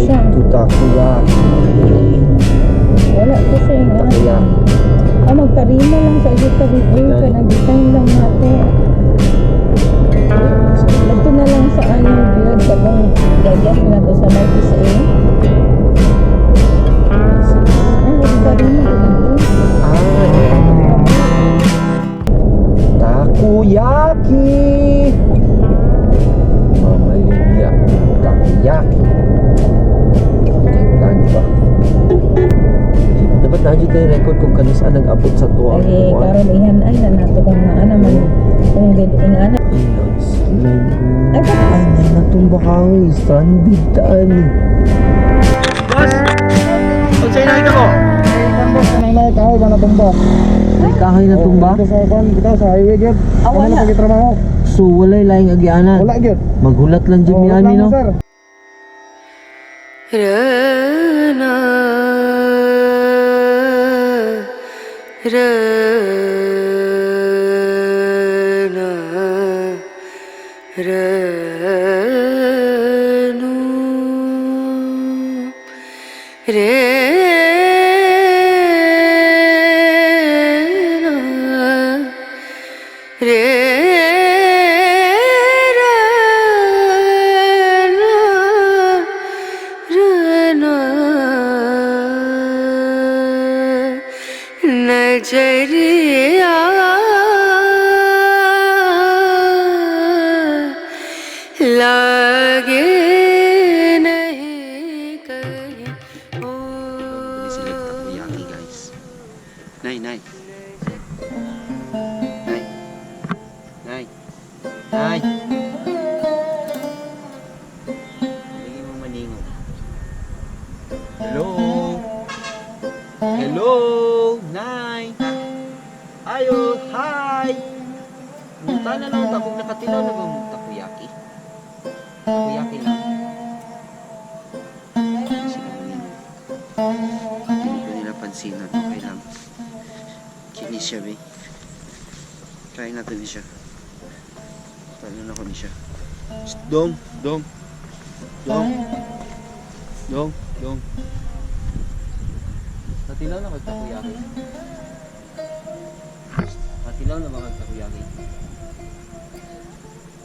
siya. to takoyaki. Wala to siya nga. Takoyaki. Magtarima lang sa iyo review ka ng design lang nato. Ito na lang sa ano yun, sabang gagyan na to sa Martis A. Magtarima ko dito. Takoyaki. Mamalia. Takoyaki. Kan ba? Dapat nandiyo tayo record kung kanisaan nag-abot sa tuwa. Ay, karon ihan ay na nato kung naa naman. Kung giding ana. Ay, Ay, may natumba ka eh. Stranded taan eh. Boss! Kung sa'yo nakita mo? Nang naik kahoy ka natumba. May kahoy natumba? Dito sa kwan, dito sa highway gyud. Wala. Ano pagitrabaho? So, walay laing agianan. Wala gyud. Maghulat lang dyan ni Ani, no? Sir. Rana Ranu नजरिया लागे नहीं कहीं ओ Sila takoyaki guys. Nay, nay. Nay. Nay. Nay. Hindi mo maningo. Hello. Hello. Nay. Ayo, hi. Munta na lang tapos nakatilaw na ba mong takoyaki? Takoyaki lang. Sila maningo. Hindi ko nila pansinan. Okay lang. Kinis siya, be. Try natin siya. Talo na ko ni siya. Shh, Dong, dong. Dong. Dong, dong. Natilaw na magtakuyaki. Natilaw na magtakuyaki.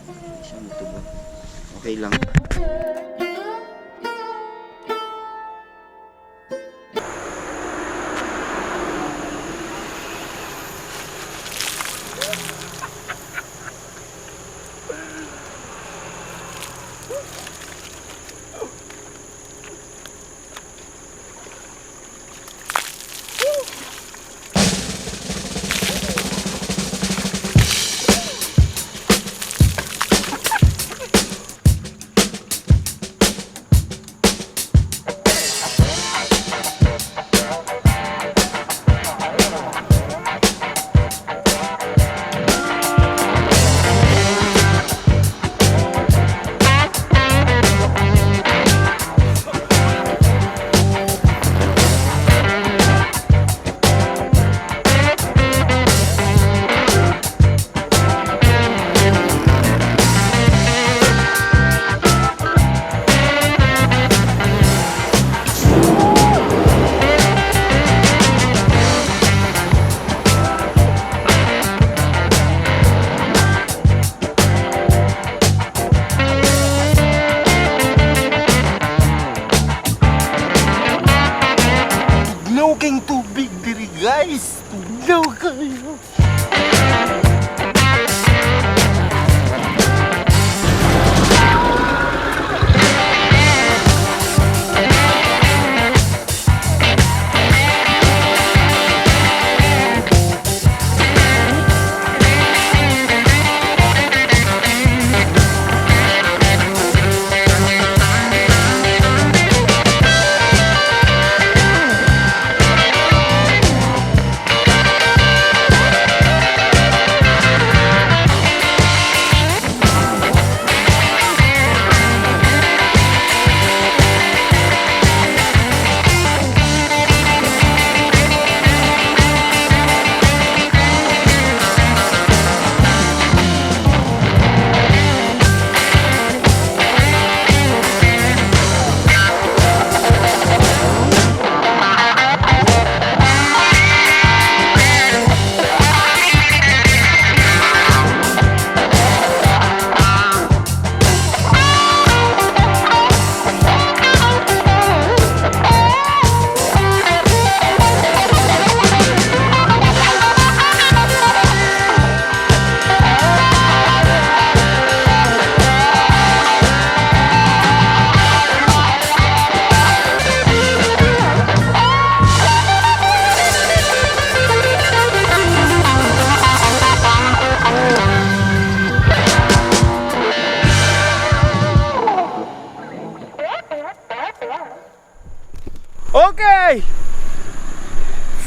Hindi siya matubog. Okay lang.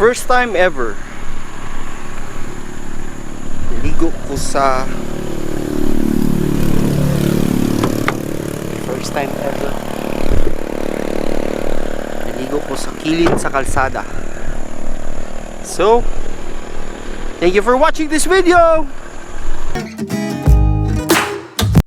First time ever. Naligo ko sa... First time ever. Naligo ko sa kilid sa kalsada. So, thank you for watching this video.